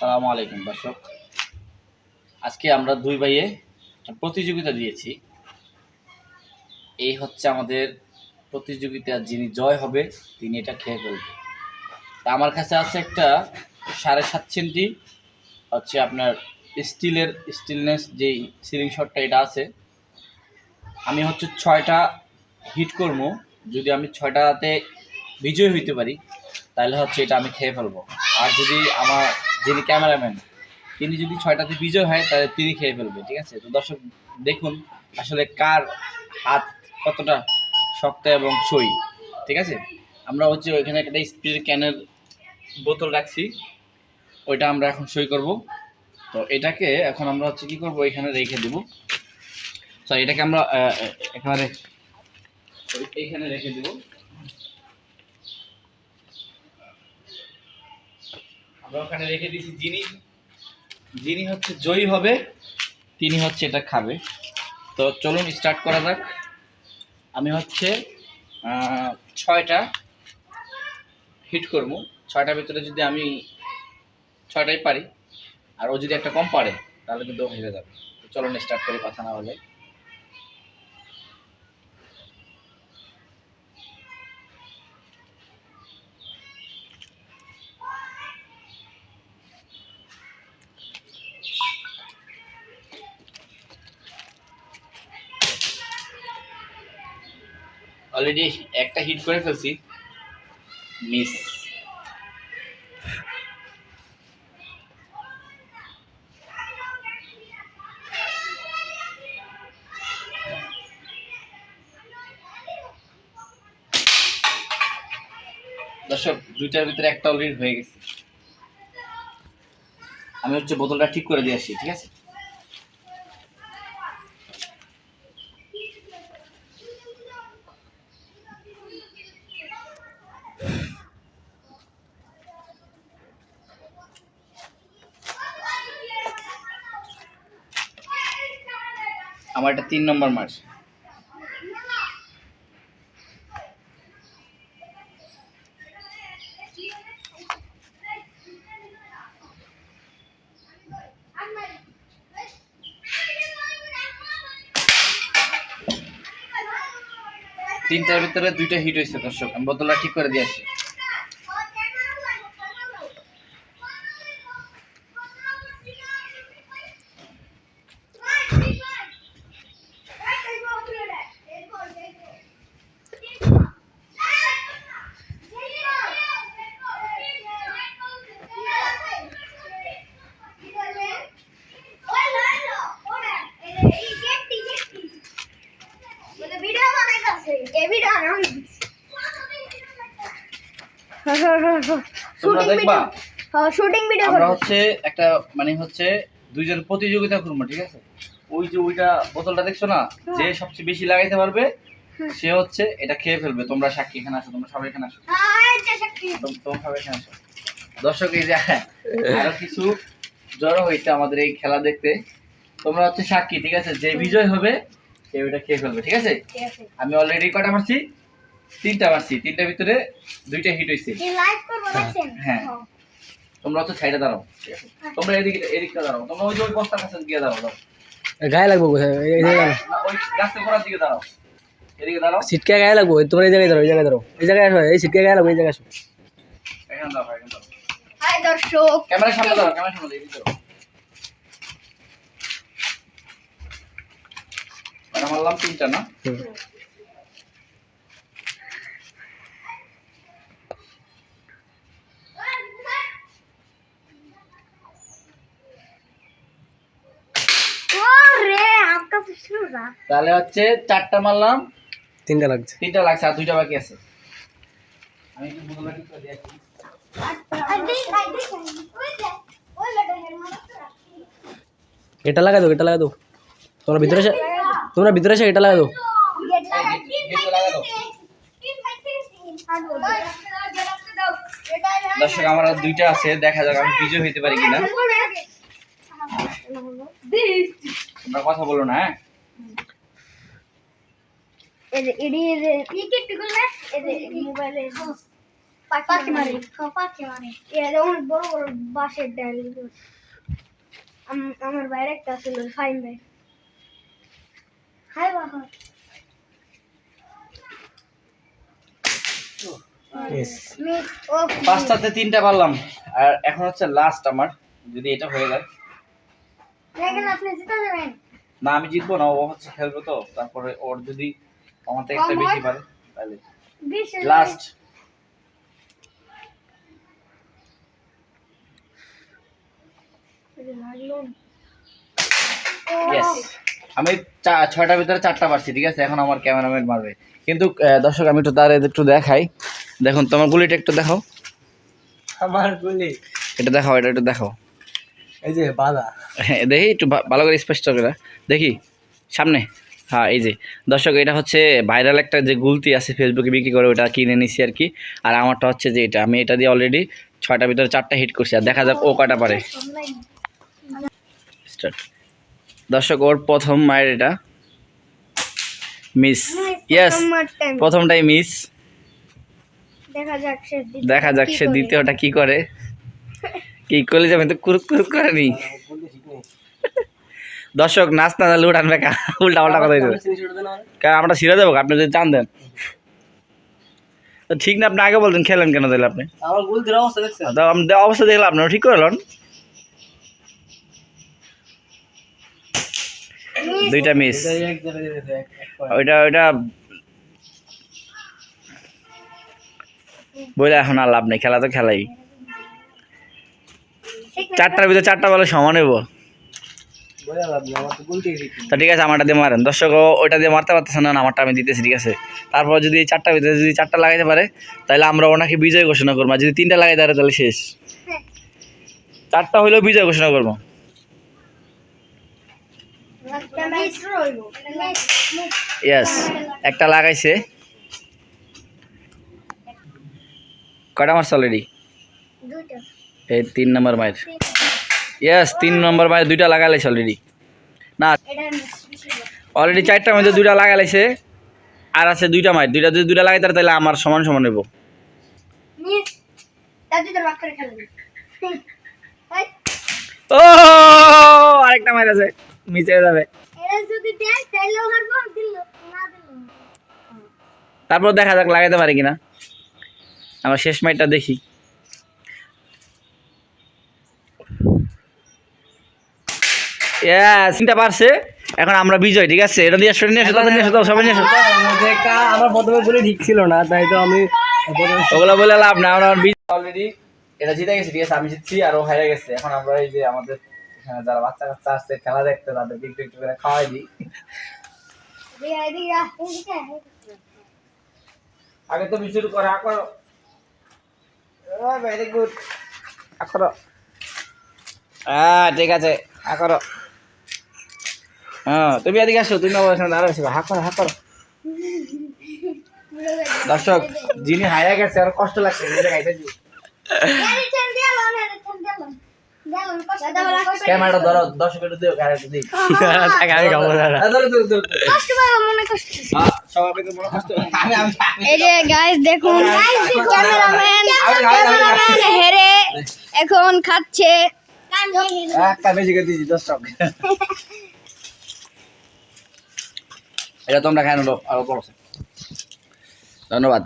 আসসালামু আলাইকুম দর্শক। আজকে আমরা দুই ভাইয়ে প্রতিযোগিতা দিয়েছি। এই হচ্ছে আমাদের প্রতিযোগিতা, যিনি জয় হবে তিনি এটা খেয়ে ফেলবে। তা আমার কাছে আছে একটা 7.5 সেন্টি হচ্ছে আপনার স্টিলনেস যেই সিলিং শটটা এটা আছে। আমি হচ্ছে 6টা হিট করবো। যদি আমি 6টাতে বিজয় হইতে পারি তাহলে হচ্ছে এটা আমি খেয়ে ফেলবো। আর যদি আমার যিনি ক্যামেরাম্যান তিনি যদি 6টাতে বিজয় হয় তাহলে তিনি খেয়ে ফেলবে। ঠিক আছে? তো দর্শক দেখুন আসলে কার হাত কতটা শক্ত এবং সই। ঠিক আছে? আমরা হচ্ছে ওইখানে একটা স্প্রে ক্যানের বোতল রাখছি, ওইটা আমরা এখন সই করব। তো এটাকে এখন আমরা হচ্ছে কি করব, এখানে রেখে দেবো। সরি, এটাকে আমরা একেবারে এইখানে রেখে দেবো। আমরা ওখানে রেখে দিয়েছি। যিনি হচ্ছে জয়ী হবে তিনি হচ্ছে এটা খাবে। তো চলুন স্টার্ট করা যাক। আমি হচ্ছে 6টা হিট করবো। 6টার ভিতরে যদি আমি 6টাই পারি আর ও যদি একটা কম পারে তাহলে কিন্তু হেরে যাবে। তো চলুন স্টার্ট করি কথা না বলে। অলরেডি একটা হিট করে ফেলছি, মিস। দর্শক, দুইটার ভিতরে একটা অলরেডি হয়ে গেছে। আমি হচ্ছে বোতলটা ঠিক করে দিয়ে আসি। ঠিক আছে? আমার এটা 3 নম্বর মার্চ। তিনটার ভিতরে 2টা হিট হয়েছে। দর্শক, আমি বোতলটা ঠিক করে দিয়ে আসি। তোমরা দেখবা শুটিং ভিডিও আমরা হচ্ছে একটা মানে হচ্ছে দুইজন প্রতিযোগিতা করব। ঠিক আছে? ওই যে ওইটা বোতলটা দেখছো না, যে সবচেয়ে বেশি লাগাইতে পারবে সে হচ্ছে এটা খেয়ে ফেলবে। তোমরা সাক্ষী এখানে আসো, তোমরা সবাই এখানে আসো। তোমরা সবাই এখানে আসো। দর্শক, এই যে আরো কিছু জড়ো হইছে আমাদের এই খেলা দেখতে। তোমরা হচ্ছে সাক্ষী। ঠিক আছে? যে বিজয় হবে সে ওইটা খেয়ে ফেলবে। ঠিক আছে? আমি অলরেডি কটা মারছি? 3টা মারছি। 3টার ভিতরে 2টা হিট হইছে। হ্যাঁ, তোমরা হচ্ছে সাইডে দাঁড়াও। ঠিক আছে? তোমরা এদিকটা দাঁড়াও। তোমরা ওই যে ওই বস্তার কাছে গিয়ে দাঁড়াও। গায়ে লাগবো কোথায়? এই জায়গায় ওই গাছের গোড়ার দিকে দাঁড়াও। এদিকে দাঁড়াও। সিটকে গায়ে লাগবো। তোমরা এই জায়গায় দাঁড়াও, এই জায়গায় দাঁড়াও, এই জায়গায় আসো। এই সিটকে গায়ে লাগবো, এই জায়গায় আসো। এখানে দাঁড়াও, এখানে দাঁড়াও। হাই দর্শক, ক্যামেরার সামনে দাঁড়াও, ক্যামেরার সামনে এদিকে দাঁড়াও। মানে মারলাম 3টা না? তাহলে হচ্ছে 4টা মারলাম, 3টা লাগছে। 3টা লাগছে আর 2টা বাকি আছে। আমি একটু বোতলটা ঠিক করে দিই। এটা লাগা দাও, এটা লাগা দাও। তোমরা ভিতরে এসে, তোমরা ভিতরে এসে এটা লাগা দাও। দর্শক, আমার আর 2টা আছে, দেখা যাক আমি বিজয় হইতে পারি কিনা। তোমরা কথা বলো না। হ্যাঁ, পাখি মারে পাখি মারে এরা যেমন বড় বড় বাঁশের ডাল আমার বাইরে একটা ছিল ফাইন ভাই হাই বাবা ও পাঁচটাতে তিনটা পারলাম, আর এখন হচ্ছে লাস্ট আমার, যদি এটা হয়ে যায়। দেখেন আপনি জিতে যাবেন না আমি জিতবো না, ও হচ্ছে খেলবো তো, তারপরে ওর যদি আমার থেকে একটা বেশি পারে তাহলে 20 লাস্ট। ইয়েস, আমি ছয়টার ভিতরে চারটা পারছি, ঠিক আছে। এখন আমার ক্যামেরাম্যান মারবে, কিন্তু দর্শক আমি একটু তার একটু দেখাই। দেখুন তোমার গুলিটা একটু দেখাও, আমার গুলি এটা দেখাও, এটা একটু দেখাও। এই যে বাধা হ্যাঁ দেখি একটু ভালো করে স্পষ্ট করে দেখি সামনে। হ্যাঁ এই যে দর্শক, এটা হচ্ছে ভাইরাল একটা যে গুলতি আছে ফেসবুকে বিক্রি করে, ওটা কিনে নিছি আর কি। আর আমারটা হচ্ছে যে এটা, আমি এটা দিয়ে অলরেডি ছয়টার ভিতরে চারটা হিট করছি, আর দেখা যাক ও কটা পারে। স্টার্ট। দর্শক ওর প্রথম মায়ের এটা মিস, ইয়েস প্রথমটাই মিস। দেখা যাক সে দ্বিতীয়টা কি করে। কি করলে যাবে তো কুরুক কুরুক করে নি। দর্শক নাচ না জানলে উঠান বেকা, উল্টা পাল্টা কথা দেবে, কারণ আমরা ছিঁড়ে যাবো আপনি যদি টান দেন। তো ঠিক না, আপনি আগে বলতেন খেলেন কেন তাহলে আপনি? আমার গুলতির অবস্থা দেখছেন? অবস্থা দেখলাম আপনার ঠিক করলেন। দুইটা মিস, ওইটা ওইটা বলে এখন আর লাভ নেই, খেলা তো খেলাই। চারটার ভিতরে চারটা বলে সমান হইব। তো ঠিক আছে, আমারটা দিয়ে মারেন। দর্শক ওইটা দিয়ে মারতে পারতেছে না, আমারটা আমি দিতেছি, ঠিক আছে। তারপর যদি চারটার ভিতরে যদি চারটা লাগাইতে পারে তাহলে আমরা ওনাকে বিজয় ঘোষণা করবো, আর যদি তিনটা লাগাইতে পারে তাহলে শেষ। চারটা হইলেও বিজয় ঘোষণা করবো। ইয়েস, একটা লাগাইছে। কটা মারছে অলরেডি? এই 3 নম্বর মায়ের। ইয়েস, 3 নম্বর মায়ের দুইটা লাগাইছে অলরেডি। না অলরেডি 4টার মধ্যে 2টা লাগাইছে, আর আছে 2টা মায়ের। দুইটা যদি 2টা লাগাইতে পারে তাহলে আমার সমান সমান নেব। ও আরেকটা মায়ের আছে, মিস হয়ে যাবে। তারপর দেখা যাক লাগাইতে পারে কিনা। আমার শেষ মাইটটা দেখি। তিনটা পারছে, এখন আমরা বিজয়, ঠিক আছে। এটা দিয়ে আসো, নিয়ে আসো, নিয়ে আসো, সবাই নিয়ে আসো। আমার প্রথমে গুলি ঠিক ছিল না, তাই তো আমি ওগুলো বলে লাভ না, আমরা অলরেডি এটা জিতে গেছি, ঠিক আছে। আমি জিতছি আর ও হেরে গেছে। এখন আমরা এই যে আমাদের এখানে যারা বাচ্চা কাচ্চা আসছে খেলা দেখতে, তাদের একটু একটু করে খাওয়াই দিই। আগে তো শুরু করো, করো, ভেরি গুড, করো। ঠিক আছে, করো। হ্যাঁ তুমি এদিকে আসো, তুমি দাঁড়াচ্ছো, করো করো। দর্শক যিনি হারিয়ে গেছে আর কষ্ট লাগছে, ক্যামেরাটা ধরো, দর্শকের দিও, ক্যামেরাটা দিই। আমি খাবো না। এই যে গাইস দেখুন, ক্যামেরাম্যান হেরে এখন খাচ্ছে। একটা বেশি করে দিয়েছি দর্শক। এটা তোমরা খাই নিলো, আরো ধন্যবাদ।